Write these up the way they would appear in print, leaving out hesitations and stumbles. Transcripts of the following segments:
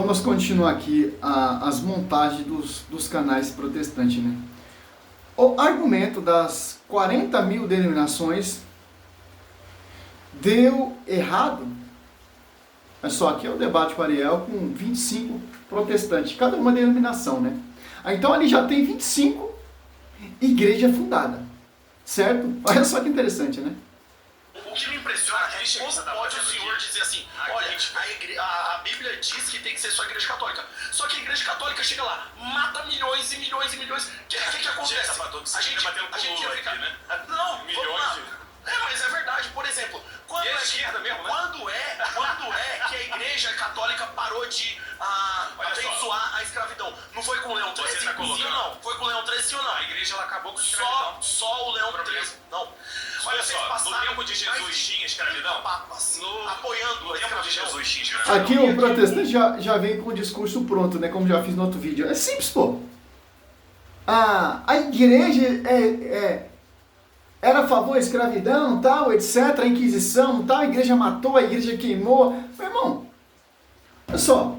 Vamos continuar aqui as montagens dos canais protestantes, né? O argumento das 40 mil denominações deu errado. É só aqui é o debate com Ariel com 25 protestantes, cada uma denominação, né? Então ali já tem 25 igreja fundada, certo? Olha só que interessante, né? O que me impressiona é como pode o senhor dizer assim, olha, a Bíblia diz que tem que ser só a igreja católica. Só que a igreja católica chega lá, mata milhões e milhões e milhões. O que acontece? A gente ia ficar... Né? Não, milhões. Mas é verdade. Por exemplo, quando é que a igreja católica parou de abençoar a escravidão? Não foi com Leão XIII? Sim ou não? Foi com Leão XIII, sim ou não? A igreja ela acabou com a escravidão. Só o Leão XIII. Não. Olha só, no tempo de Jesus tinha escravidão? Apoiando o tempo de Jesus tinha escravidão. Aqui o protestante já vem com o discurso pronto, né? Como já fiz no outro vídeo. É simples, pô. A igreja era a favor da escravidão, tal, etc. A Inquisição, tal. A igreja matou, a igreja queimou. Meu irmão, olha só.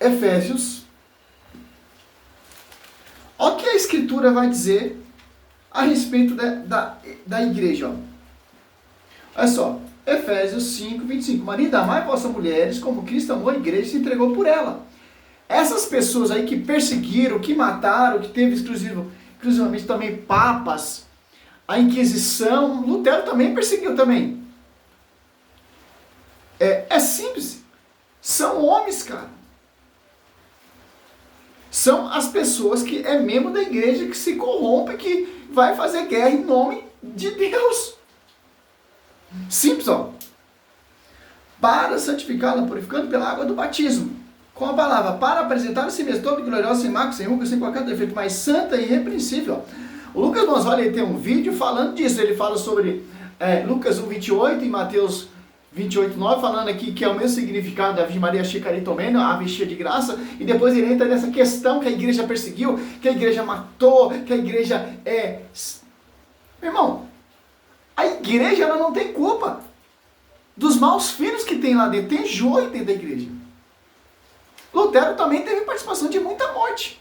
Efésios. Olha o que a Escritura vai dizer a respeito da igreja. Ó. Olha só, Efésios 5, 25. Marido, amai vossas mulheres como Cristo amou a igreja e se entregou por ela. Essas pessoas aí que perseguiram, que mataram, que teve exclusivamente também papas, a Inquisição, Lutero também perseguiu também. É simples. São homens, cara. São as pessoas que é membro da igreja que se corrompe, que vai fazer guerra em nome de Deus. Simples, ó. Para santificá-la, purificando pela água do batismo. Com a palavra, para apresentar a si mesmo, todo glorioso, sem mácula, sem ruga, sem qualquer defeito, mas santa e irrepreensível. O Lucas Mosvali tem um vídeo falando disso. Ele fala sobre Lucas 1, 28 e Mateus 28, 9, falando aqui que é o mesmo significado da Virgem Maria Chicaritomeno, a ave cheia de graça, e depois ele entra nessa questão que a igreja perseguiu, que a igreja matou, que a igreja Meu irmão, a igreja ela não tem culpa dos maus filhos que tem lá dentro, tem joio dentro da igreja. Lutero também teve participação de muita morte.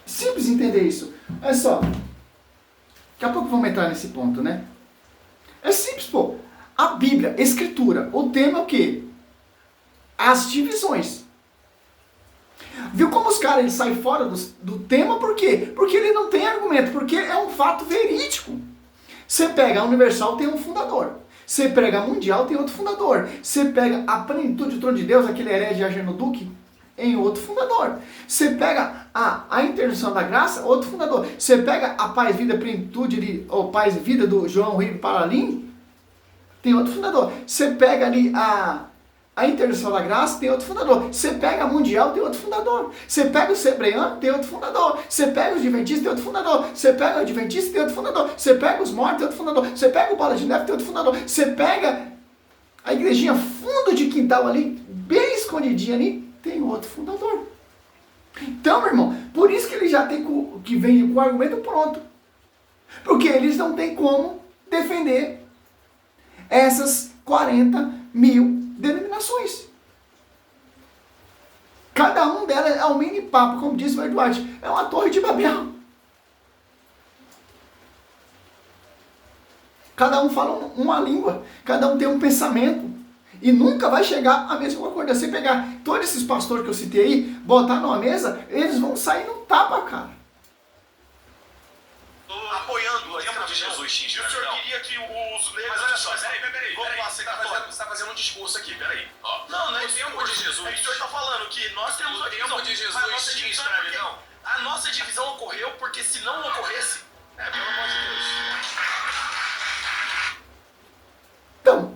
Simples entender isso. Olha só, daqui a pouco vamos entrar nesse ponto, né? É simples, pô. A Bíblia, a Escritura, o tema é o quê? As divisões. Viu como os caras eles saem fora do tema? Por quê? Porque ele não tem argumento, porque é um fato verídico. Você pega a Universal, tem um fundador. Você pega a Mundial, tem outro fundador. Você pega a Plenitude do Trono de Deus, aquele herege Ageno Duque, em outro fundador. Você pega a Internacional da Graça, outro fundador. Você pega a Paz Vida Plenitude, ou Paz e Vida do João Ribeiro Paralim, tem outro fundador. Você pega ali a Internacional da Graça, tem outro fundador. Você pega a Mundial, tem outro fundador. Você pega o Sebreano, tem outro fundador. Você pega os Adventistas, tem outro fundador. Você pega o Adventista, tem outro fundador. Você pega os Mortos, tem outro fundador. Você pega o Bola de Neve, tem outro fundador. Você pega a igrejinha fundo de quintal ali, bem escondidinha ali, tem outro fundador. Então, meu irmão, por isso que ele já tem que vem com o argumento pronto. Porque eles não têm como defender essas 40 mil denominações. Cada um delas é um mini papo, como disse o Eduardo, é uma torre de Babel. Cada um fala uma língua, cada um tem um pensamento. E nunca vai chegar a mesma coisa. Você pegar todos esses pastores que eu citei aí, botar numa mesa, eles vão sair no tapa, cara. Apoiando o tempo de Jesus. E o senhor queria que os leigos... Mas olha só, peraí. Vamos lá, você está fazendo um discurso aqui, peraí. Não é o tempo de Jesus. É que o senhor está falando que nós temos a divisão. O tempo de Jesus tinha escravidão. A nossa divisão ocorreu porque se não ocorresse... pelo amor de Deus.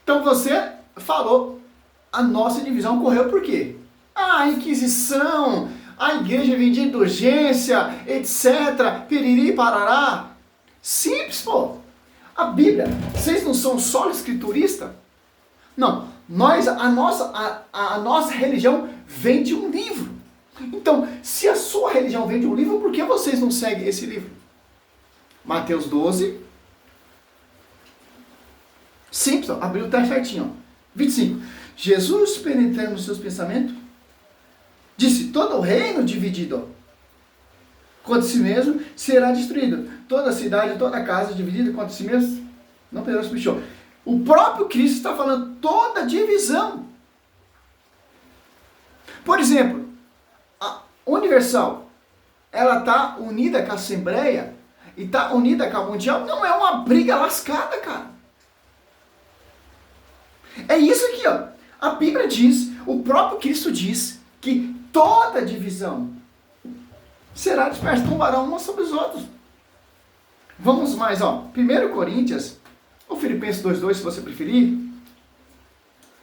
Então você falou, a nossa divisão ocorreu por quê? A Inquisição, a igreja vendia indulgência, etc, piriri, parará. Simples, pô. A Bíblia, vocês não são só escrituristas? Não, a nossa religião vem de um livro. Então, se a sua religião vem de um livro, por que vocês não seguem esse livro? Mateus 12... Simples, ó, abriu até certinho. Ó. 25. Jesus, penetrando nos seus pensamentos, disse, todo o reino dividido contra si mesmo será destruído. Toda cidade, toda casa dividida contra si mesmo não poderá subsistir. O próprio Cristo está falando toda divisão. Por exemplo, a Universal, ela está unida com a Assembleia e está unida com a Mundial, não é uma briga lascada, cara. É isso aqui, ó. A Bíblia diz, o próprio Cristo diz que toda divisão será dispersa, tombarão uns sobre os outros. Vamos mais, ó. 1 Coríntios, ou Filipenses 2:2, se você preferir.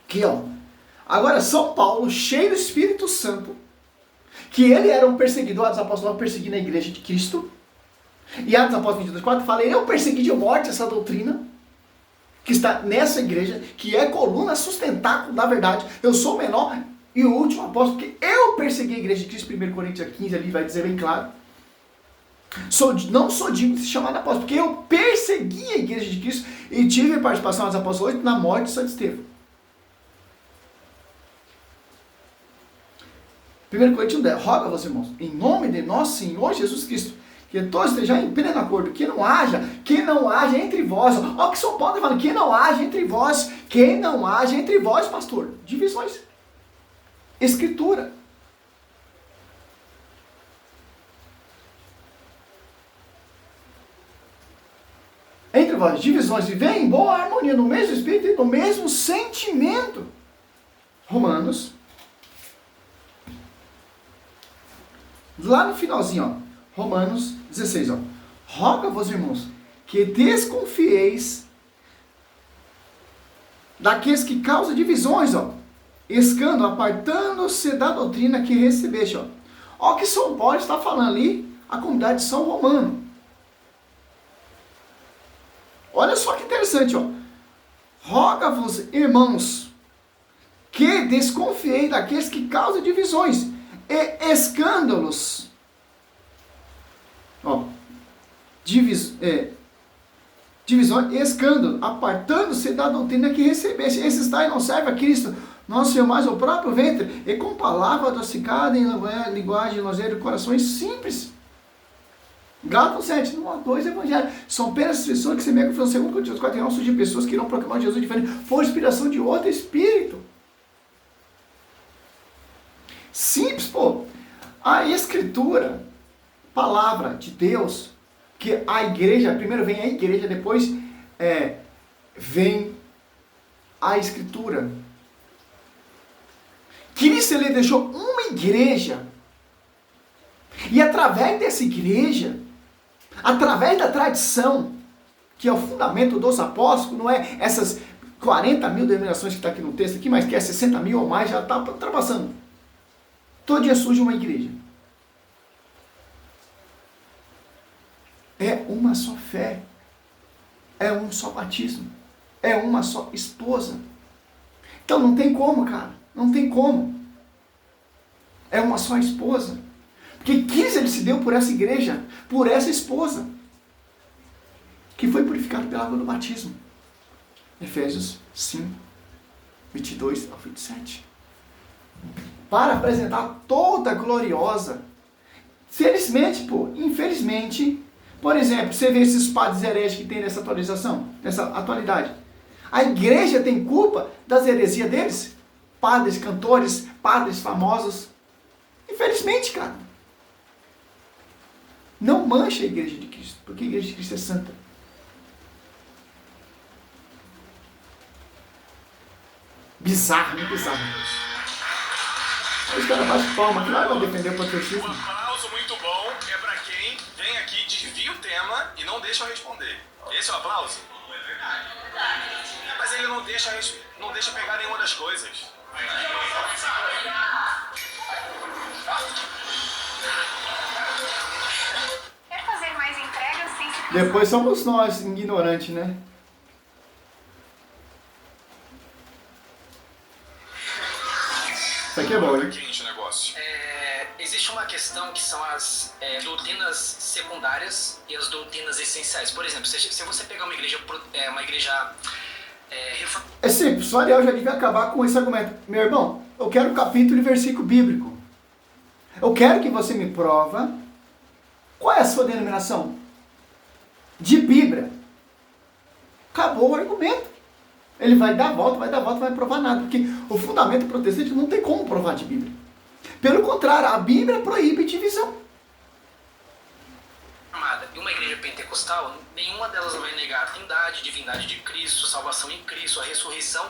Aqui, ó. Agora, São Paulo, cheio do Espírito Santo, que ele era um perseguidor, Atos Apóstolos perseguindo a igreja de Cristo. E Atos Apóstolos 22:4 fala, eu persegui de morte essa doutrina, que está nessa igreja, que é coluna sustentáculo da verdade. Eu sou o menor e o último apóstolo, porque eu persegui a igreja de Cristo. 1 Coríntios 15 ali vai dizer bem claro. Não sou digno de se chamar de apóstolo, porque eu persegui a igreja de Cristo e tive participação dos apóstolos 8 na morte de Santo Estevão. 1 Coríntios 10, roga-vos, irmãos, em nome de nosso Senhor Jesus Cristo, que todos estejam em pleno acordo, que não haja entre vós. Olha o que São Paulo está falando, que não haja entre vós, pastor, divisões. Escritura. Entre vós, divisões, vivem em boa harmonia, no mesmo espírito e no mesmo sentimento. Romanos. Lá no finalzinho, ó. Romanos 16, ó. Roga-vos, irmãos, que desconfieis daqueles que causam divisões, ó. Escândalo, apartando-se da doutrina que recebeste, ó. Ó o que São Paulo está falando ali, a comunidade de São Romano. Olha só que interessante, ó. Roga-vos, irmãos, que desconfiei daqueles que causam divisões e escândalos. Ó, divisões e escândalo, apartando-se da doutrina que recebeste. Esses tais não servem a Cristo, nosso Senhor, mais o próprio ventre, e com palavra adocicada em linguagem de corações simples. Gálatas 7, 1 a 2, Evangelho. São apenas as pessoas que se meio que foram segundo Coríntios 4, surgem pessoas que irão proclamar Jesus diferente por inspiração de outro Espírito. Simples, pô. A Escritura, palavra de Deus, que a igreja, primeiro vem a igreja, depois vem a Escritura. Cristo, ele deixou uma igreja, e através dessa igreja, através da tradição, que é o fundamento dos apóstolos, não é essas 40 mil denominações que está aqui no texto, aqui, mas que é 60 mil ou mais, já está ultrapassando. Todo dia surge uma igreja. É uma só fé, é um só batismo, é uma só esposa. Então não tem como, cara, não tem como. É uma só esposa. Porque Cristo, ele se deu por essa igreja, por essa esposa, que foi purificada pela água do batismo. Efésios 5, 22 ao 27. Para apresentar toda gloriosa. Felizmente, infelizmente, por exemplo, você vê esses padres hereges que tem nessa atualização, nessa atualidade. A igreja tem culpa das heresias deles? Padres, cantores, padres famosos. Infelizmente, cara. Não mancha a igreja de Cristo, porque a igreja de Cristo é santa. Bizarro, não bizarro. Os caras batem palma, que lá vão defender o patriotismo. Um aplauso muito bom é pra quem vem aqui, desvia o tema e não deixa eu responder. Esse é o aplauso? É verdade. Mas ele não deixa pegar nenhuma das coisas. Quer fazer mais entregas sem se... Depois somos nós, ignorantes, né? Isso aqui é bom, hein? Quente o negócio. Existe uma questão que são as doutrinas secundárias e as doutrinas essenciais. Por exemplo, se você pegar uma igreja É simples, o Ariel já devia acabar com esse argumento. Meu irmão, eu quero capítulo e versículo bíblico. Eu quero que você me prova qual é a sua denominação de Bíblia. Acabou o argumento. Ele vai dar a volta, vai provar nada. Porque o fundamento protestante não tem como provar de Bíblia. Pelo contrário, a Bíblia proíbe divisão. E uma igreja pentecostal, nenhuma delas vai negar a trindade, divindade de Cristo, salvação em Cristo, a ressurreição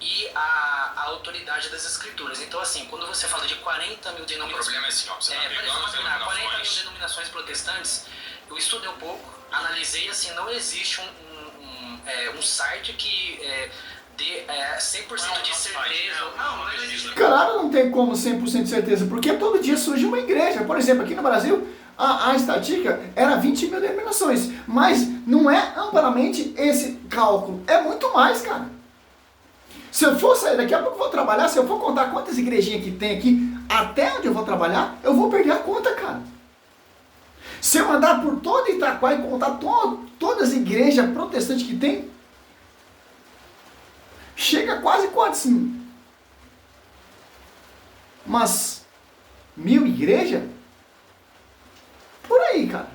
e a autoridade das Escrituras. Então, assim, quando você fala de 40 mil denominações... O problema é assim, ó, você tá pegando as 40 mil denominações protestantes, eu estudei um pouco, analisei, assim, não existe um site que dê 100% de certeza. Não existe. Claro, não tem como 100% de certeza, porque todo dia surge uma igreja. Por exemplo, aqui no Brasil, a estatística era 20 mil denominações, mas não é amplamente esse cálculo, é muito mais, cara. Se eu for sair daqui a pouco eu vou trabalhar, se eu for contar quantas igrejinhas que tem aqui, até onde eu vou trabalhar, eu vou perder a conta, cara. Se eu andar por todo Itaquá e contar todas as igrejas protestantes que tem, chega a quase quantos? Umas 1000 igrejas? Por aí, cara.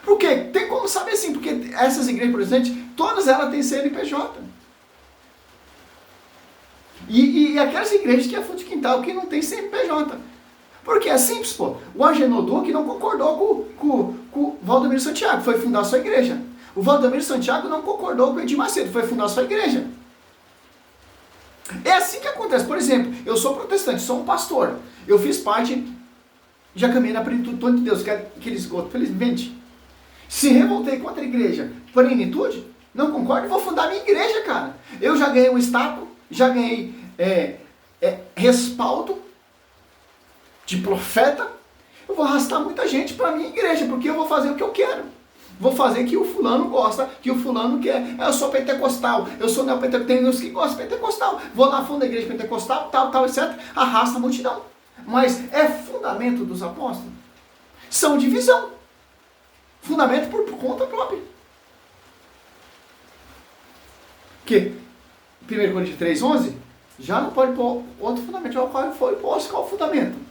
Por quê? Tem como saber assim, porque essas igrejas protestantes, todas elas têm CNPJ. E aquelas igrejas que é fundo de quintal, que não tem CNPJ. Porque é simples, pô. O Agenor Duque não concordou com o Valdomiro Santiago, foi fundar a sua igreja. O Valdomiro Santiago não concordou com o Edir Macedo, foi fundar a sua igreja. É assim que acontece. Por exemplo, eu sou protestante, sou um pastor. Eu fiz parte, já caminhei na plenitude de Deus, que é aquele esgoto, felizmente. Se revoltei contra a igreja, plenitude, não concordo, vou fundar minha igreja, cara. Eu já ganhei um status, já ganhei respaldo de profeta. Eu vou arrastar muita gente para minha igreja, porque eu vou fazer o que eu quero. Vou fazer o que o fulano gosta, que o fulano quer. Eu sou pentecostal, eu sou neopentecostal, tem uns que gostam de pentecostal. Vou lá, fundo da igreja pentecostal, tal, etc. Arrasta a multidão. Mas é fundamento dos apóstolos? São divisão. Fundamento por conta própria. Que 1 Coríntios 3,11 já não pode pôr outro fundamento. Qual foi posto? Qual o fundamento?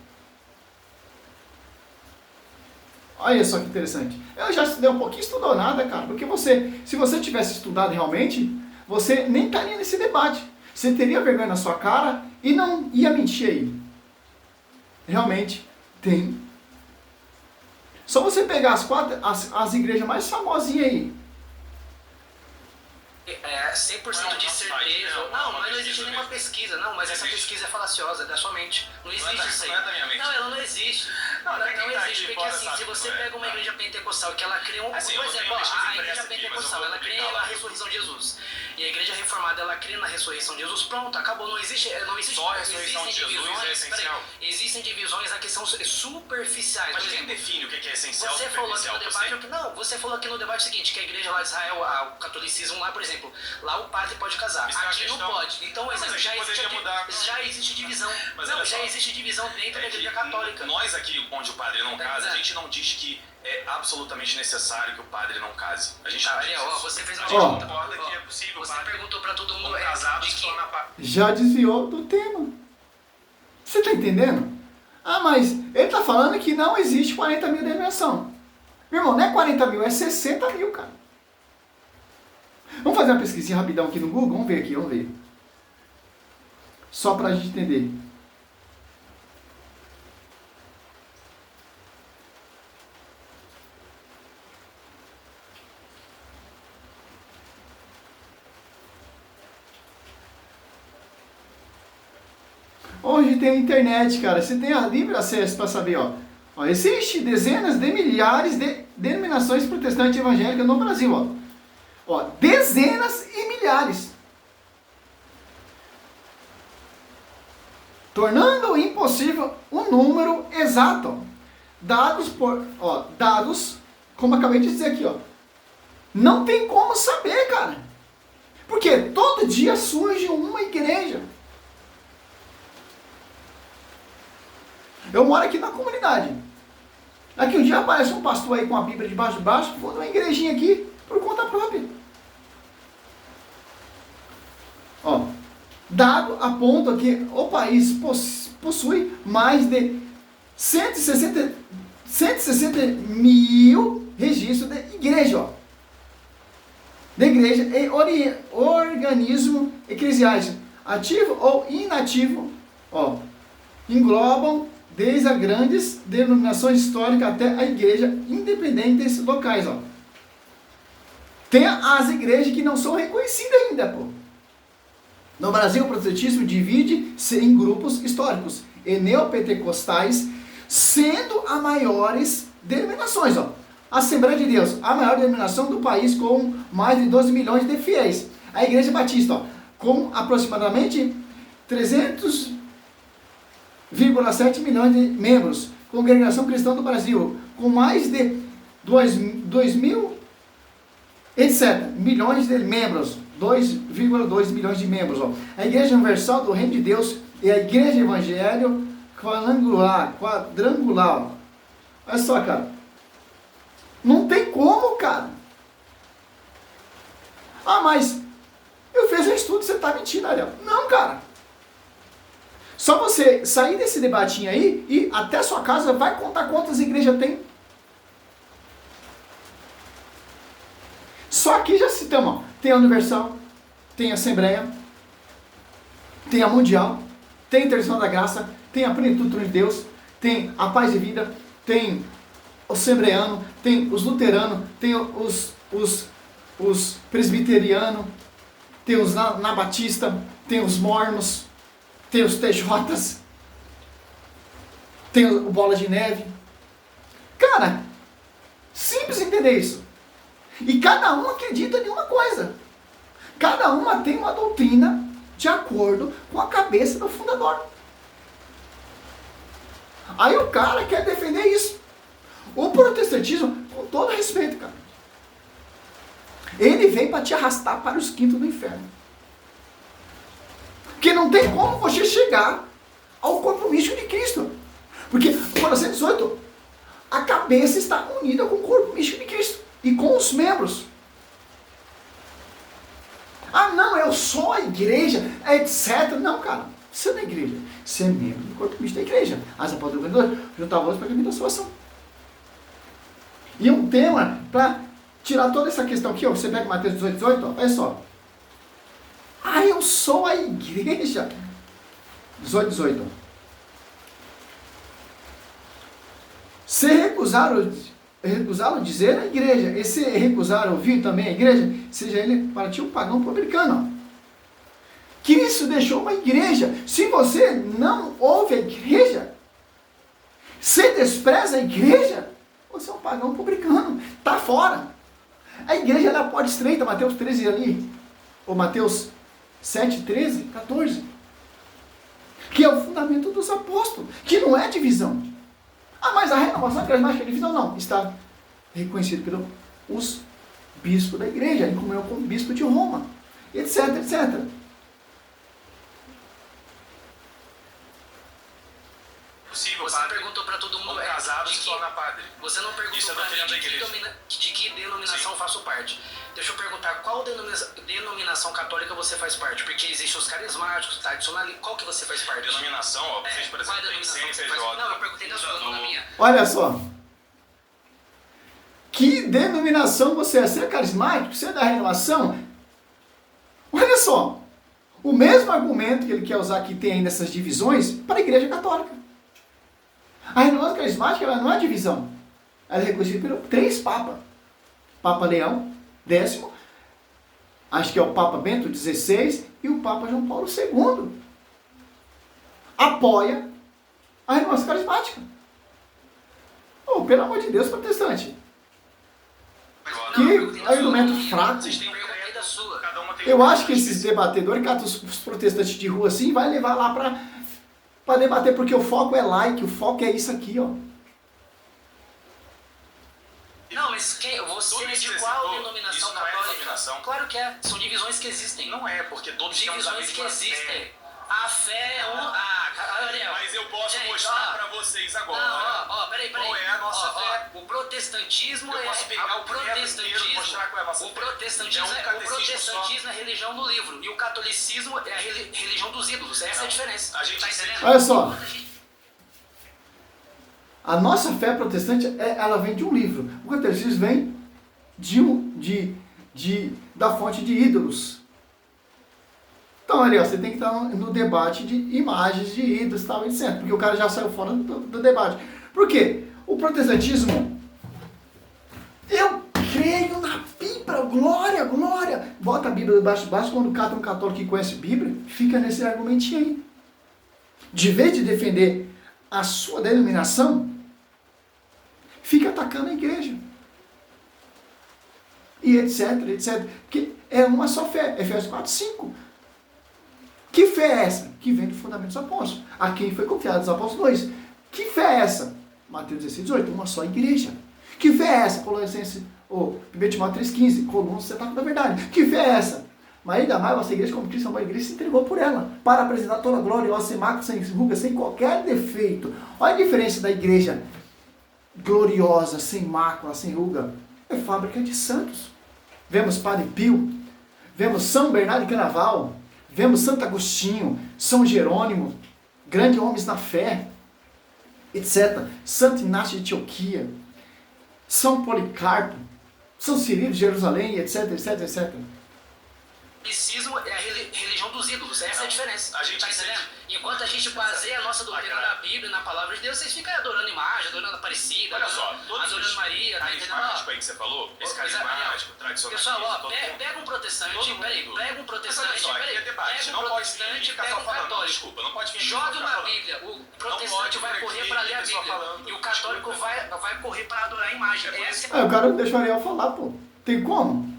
Olha só que interessante. Eu já estudei um pouquinho, estudou nada, cara. Porque se você tivesse estudado realmente, você nem estaria nesse debate. Você teria vergonha na sua cara e não ia mentir aí. Realmente tem. Só você pegar as igrejas mais famosinhas aí. 100% de certeza. Não, mas não existe nenhuma pesquisa. Não, mas essa pesquisa é falaciosa, é da sua mente. Não existe isso aí. Não, ela não existe. Não existe, porque assim, se você pega uma igreja pentecostal que ela crê por exemplo, a igreja pentecostal, ela crê na ressurreição de Jesus. E a igreja reformada, ela crê na ressurreição de Jesus, pronto, acabou, não existe só a ressurreição de Jesus é essencial. Existem divisões aqui que são superficiais. Mas quem define o que é essencial? Você falou aqui no debate, você falou aqui no debate o seguinte, que a igreja lá de Israel, o catolicismo lá, por exemplo, lá o padre pode casar, aqui não pode. Então, já existe divisão. Não, já existe divisão dentro da igreja católica. Nós aqui, onde o padre não casa, a gente não diz que é absolutamente necessário que o padre não case. A gente você fez uma pergunta que é possível. Você perguntou pra todo mundo casado de que já desviou do tema. Você tá entendendo? Ah, mas ele tá falando que não existe 40 mil denominação. Meu irmão, não é 40 mil, é 60 mil, cara. Vamos fazer uma pesquisinha rapidão aqui no Google? Vamos ver aqui, vamos ver. Só pra gente entender. Hoje tem a internet, cara. Você tem a livre acesso para saber, ó. Existe dezenas de milhares de denominações protestantes evangélicas no Brasil, ó. Dezenas e milhares. Tornando impossível um número exato. Dados, como acabei de dizer aqui, ó. Não tem como saber, cara. Porque todo dia surge uma igreja. Eu moro aqui na comunidade. Daqui um dia aparece um pastor aí com a Bíblia debaixo de baixo, vou numa igrejinha aqui, por conta própria. dado aponta que o país possui mais de 160 mil registros de igreja, ó. De igreja e organismo eclesiais, ativo ou inativo, ó, englobam desde as grandes denominações históricas até a igreja independentes locais, ó. Tem as igrejas que não são reconhecidas ainda, pô. No Brasil, o protestantismo divide-se em grupos históricos e neopentecostais, sendo as maiores denominações, ó. Assembleia de Deus, a maior denominação do país, com mais de 12 milhões de fiéis. A Igreja Batista, ó, com aproximadamente 300,7 milhões de membros. Congregação Cristã do Brasil, com mais de 2,007 milhões de membros. 2,2 milhões de membros. Ó. A Igreja Universal do Reino de Deus e a Igreja Evangelho quadrangular. Ó. Olha só, cara. Não tem como, cara. Ah, mas eu fiz um estudo, você está mentindo, Ariel. Não, cara. Só você sair desse debatinho aí e até a sua casa vai contar quantas igrejas tem. Só aqui já citamos, ó. Tem a Universal, tem a Assembleia, tem a Mundial, tem a Intercessão da Graça, tem a Plenitude de Deus, tem a Paz de Vida, tem o Assembleano, tem os luteranos, tem os presbiterianos, tem os nabatistas, tem os mormons, tem os TJs, tem o Bola de Neve. Cara, simples entender isso. E cada um acredita em uma coisa. Cada uma tem uma doutrina de acordo com a cabeça do fundador. Aí o cara quer defender isso. O protestantismo, com todo respeito, cara, ele vem para te arrastar para os quintos do inferno. Porque não tem como você chegar ao corpo místico de Cristo. Porque, Colossenses 18, a cabeça está unida com o corpo místico de Cristo e com os membros. Ah, não, eu sou a igreja, etc. Não, cara, você não é igreja. Você é membro do corpo místico da igreja. As apóstolos juntavam-se para a caminho da salvação. E um tema para tirar toda essa questão aqui, ó, você pega Mateus 18, ó, olha só. Ah, eu sou a igreja. 18. Se recusaram dizer a igreja, e se recusaram ouvir também a igreja, seja ele para ti um pagão publicano. Ó. Cristo deixou uma igreja. Se você não ouve a igreja, se despreza a igreja, você é um pagão publicano. Está fora. A igreja ela pode estreita, Mateus 13 ali, ou Mateus 7, 13, 14. Que é o fundamento dos apóstolos, que não é divisão. Ah, mas a renovação carismática é divisão? Não. Está reconhecido pelos bispos da igreja, em comunhão com o bispo de Roma, etc, etc. Possível, você padre, perguntou para todo mundo casado se torna padre. Você não perguntou para mim de que denominação eu faço parte. Deixa eu perguntar, qual denominação católica você faz parte? Porque existem os carismáticos, tradicionalistas, qual que você faz parte? Denominação, ó, vocês, por exemplo, tem CNPJ. Não, eu perguntei da sua, não da minha. Olha só. Que denominação você é? Você é carismático? Você é da renovação? Olha só. O mesmo argumento que ele quer usar que tem ainda essas divisões para a igreja católica. A renovação carismática ela não é divisão. Ela é reconhecida por 3 papas. Papa Leão X, acho que é o Papa Bento XVI e o Papa João Paulo II. Apoia a renovação carismática. Oh, pelo amor de Deus, protestante. Que argumento fraco. Eu acho que esses debatedores, os protestantes de rua assim, vai levar lá para debater, porque o foco é like, o foco é isso aqui, ó. Não, mas você é de qual denominação católica? Denominação. Claro que é, são divisões que existem. Não é, porque todos divisões temos a mesma que existem. fé. A fé é um... Ariel. Mas eu posso Gente, mostrar pra vocês agora. Não, peraí. Qual é a nossa fé? O protestantismo Eu posso pegar o protestantismo e mostrar qual é a nossa fé. O protestantismo é religião do livro. E o catolicismo é a religião dos ídolos. Essa é a diferença. A gente tá entendendo? Olha só. A nossa fé protestante, ela vem de um livro. O catolicismo vem da fonte de ídolos. Então, Ariel, você tem que estar no debate de imagens de ídolos, tal, etc. Porque o cara já saiu fora do debate. Por quê? O protestantismo, eu creio na Bíblia, glória. Bota a Bíblia debaixo de baixo, quando cata um católico que conhece a Bíblia, fica nesse argumentinho aí. De vez de defender a sua denominação, fica atacando a igreja. E etc. Porque é uma só fé. Efésios 4:5. Que fé é essa? Que vem do fundamento dos apóstolos. A quem foi confiado os apóstolos 2. Que fé é essa? Mateus 16:18. Uma só igreja. Que fé é essa? Colossenses, 1 Timóteo 3:15. Coluna sustentável da verdade. Que fé é essa? Mas ainda mais, nossa igreja, como Cristo amou a igreja, se entregou por ela, para apresentar toda a gloriosa, sem mácula, sem ruga, sem qualquer defeito. Olha a diferença da igreja gloriosa, sem mácula, sem ruga. É fábrica de santos. Vemos Padre Pio, vemos São Bernardo de Claraval, vemos Santo Agostinho, São Jerônimo, grandes homens na fé, etc. Santo Inácio de Antioquia, São Policarpo, São Cirilo de Jerusalém, etc. O catolicismo é a religião dos ídolos. Essa é a diferença. A gente tá entendendo? Enquanto a gente baseia a nossa doutrina na Bíblia, na palavra de Deus, vocês ficam adorando imagem, adorando Aparecida, olha só, adorando Maria, tá entendendo? Carismático aí que você falou, esse carismático, tradicionalista. Pessoal, pega um protestante, pega um protestante, pega um católico. Desculpa, não pode fingir. Joga na Bíblia, o protestante vai correr para ler a Bíblia, e o católico vai correr para adorar a imagem. O cara não deixa o Ariel falar, pô. Tem como?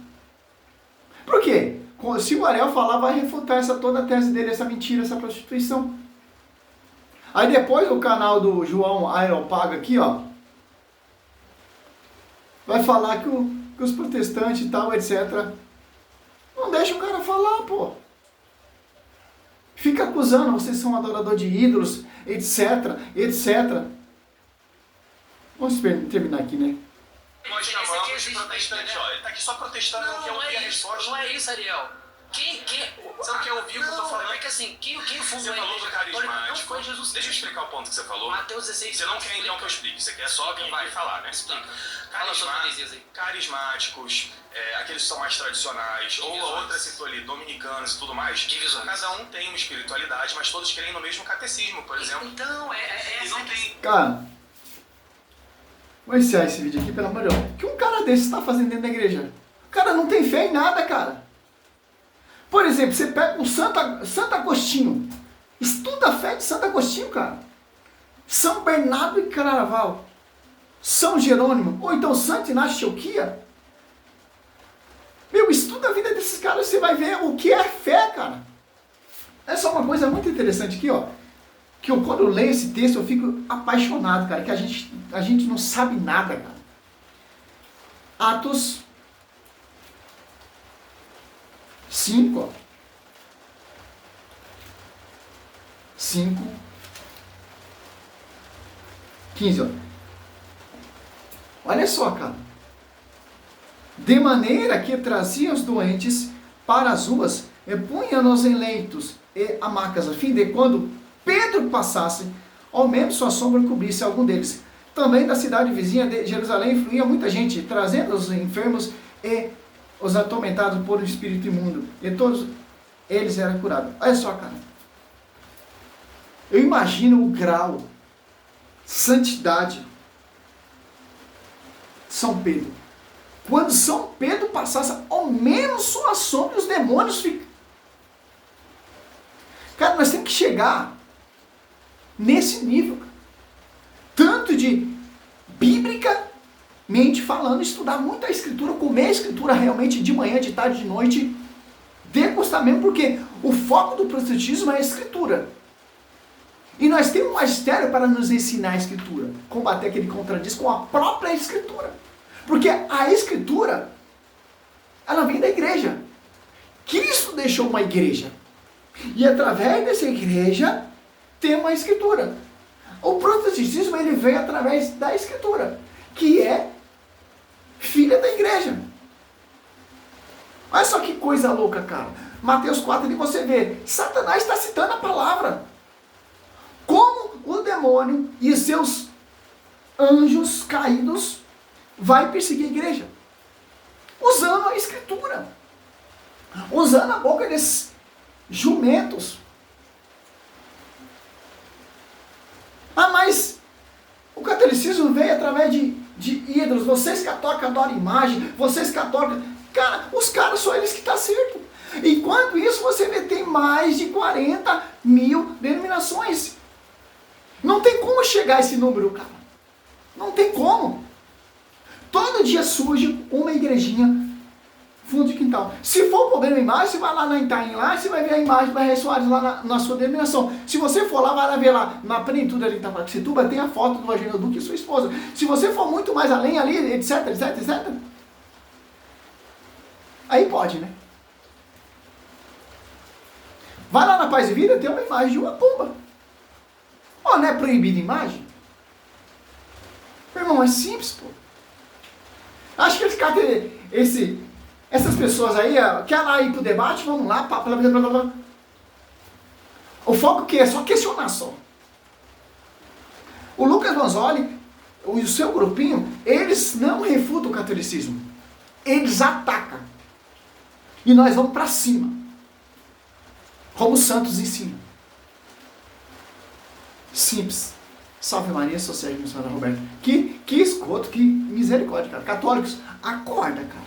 Por quê? Se o Ariel falar, vai refutar toda a tese dele, essa mentira, essa prostituição. Aí depois o canal do João Aeropaga aqui, ó, vai falar que os protestantes e tal, etc. Não deixa o cara falar, pô. Fica acusando, vocês são adorador de ídolos, etc. Vamos terminar aqui, né? Nós chamamos de protestante, ó. Ele tá aqui só protestando, não quer ouvir a resposta. Não é isso, Ariel. Você não quer ouvir o que eu tô falando? É que assim, quem fundou a igreja católica não foi Jesus Cristo. Deixa eu explicar o ponto que você falou. Mateus 16. Você não quer então que eu explique, você quer só vir e falar, né? Explica. Carismáticos, aqueles que são mais tradicionais, ou a outra citou ali, dominicanos e tudo mais. Cada um tem uma espiritualidade, mas todos creem no mesmo catecismo, por exemplo. Então, e não tem... Cara, vou encerrar esse vídeo aqui, pelo amor de Deus. O que um cara desse está fazendo dentro da igreja? O cara não tem fé em nada, cara. Por exemplo, você pega um Santo Agostinho. Estuda a fé de Santo Agostinho, cara. São Bernardo de Claraval. São Jerônimo. Ou então Santo Inácio de Antioquia. Meu, estuda a vida desses caras, você vai ver o que é fé, cara. É só uma coisa muito interessante aqui, ó. Que quando eu leio esse texto, eu fico apaixonado, cara. Que a gente não sabe nada, cara. Atos 5, ó. 5:15, ó. Olha só, cara. De maneira que traziam os doentes para as ruas e punham-nos em leitos e hamacas, a fim de quando Pedro passasse, ao menos sua sombra cobrisse algum deles. Também da cidade vizinha de Jerusalém fluía muita gente, trazendo os enfermos e os atormentados por um espírito imundo. E todos eles eram curados. Olha só, cara. Eu imagino o grau, santidade de São Pedro. Quando São Pedro passasse, ao menos sua sombra, os demônios ficam. Cara, nós temos que chegar nesse nível. Tanto de biblicamente falando, estudar muito a Escritura, comer a Escritura realmente de manhã, de tarde, de noite, degustar mesmo, porque o foco do protestantismo é a Escritura. E nós temos um magistério para nos ensinar a Escritura, combater aquele que contradiz com a própria Escritura. Porque a Escritura, ela vem da igreja. Cristo deixou uma igreja. E através dessa igreja tem uma escritura. O protestantismo ele vem através da escritura, que é filha da igreja. Olha só que coisa louca, cara. Mateus 4 ali você vê, Satanás está citando a palavra. Como o demônio e seus anjos caídos vai perseguir a igreja? Usando a escritura. Usando a boca desses jumentos. Ah, mas o catolicismo veio através de ídolos. Vocês católicos adoram imagem. Vocês católicos... Cara, os caras são eles que estão certo. Enquanto isso, você vê, tem mais de 40 mil denominações. Não tem como chegar a esse número, cara. Não tem como. Todo dia surge uma igrejinha fundo de quintal. Se for o problema imagem, você vai lá na Itaim lá, você vai ver a imagem da R. Soares lá na sua denominação. Se você for lá, vai lá ver lá, na plenitude ali em Itaquaquecetuba, tem a foto do Agênio Duque e sua esposa. Se você for muito mais além ali, etc, etc, etc, aí pode, né? Vai lá na Paz e Vida, tem uma imagem de uma pomba. Oh, não é proibida imagem? Meu irmão, é simples, pô. Acho que essas pessoas aí, quer lá ir pro debate, vamos lá, blá, blá, blá, blá, blá. O foco o quê? É só questionar só. O Lucas Manzoli e o seu grupinho, eles não refutam o catolicismo. Eles atacam. E nós vamos para cima. Como os santos ensinam. Simples. Salve Maria, sou Sérgio Missionário Roberto. Que esgoto, que misericórdia, cara. Católicos, acorda, cara.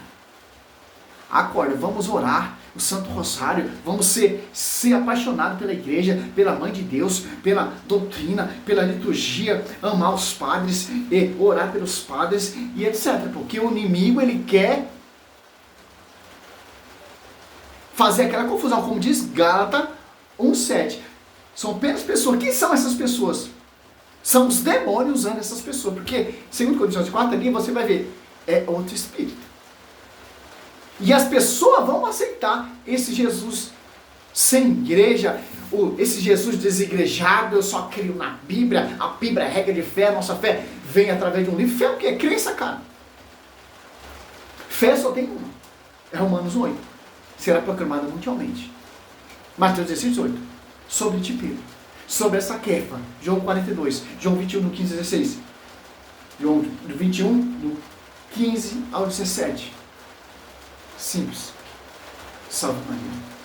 Acorda, vamos orar o Santo Rosário, vamos ser apaixonados pela igreja, pela Mãe de Deus, pela doutrina, pela liturgia, amar os padres e orar pelos padres e etc. Porque o inimigo, ele quer fazer aquela confusão, como diz Gálatas 1:7. São apenas pessoas. Quem são essas pessoas? São os demônios usando essas pessoas. Porque, segundo Coríntios 4, ali você vai ver, é outro espírito. E as pessoas vão aceitar esse Jesus sem igreja, esse Jesus desigrejado. Eu só creio na Bíblia. A Bíblia é regra de fé. A nossa fé vem através de um livro. Fé é o quê? Crença, cara. Fé só tem uma. É Romanos 8. Será proclamada mundialmente. Mateus 16:8. Sobre ti, Pedro. Sobre essa Kefa. João 42. João 21, do 15 ao 16. João 21, do 15 ao 17. Simples. Salve Maria.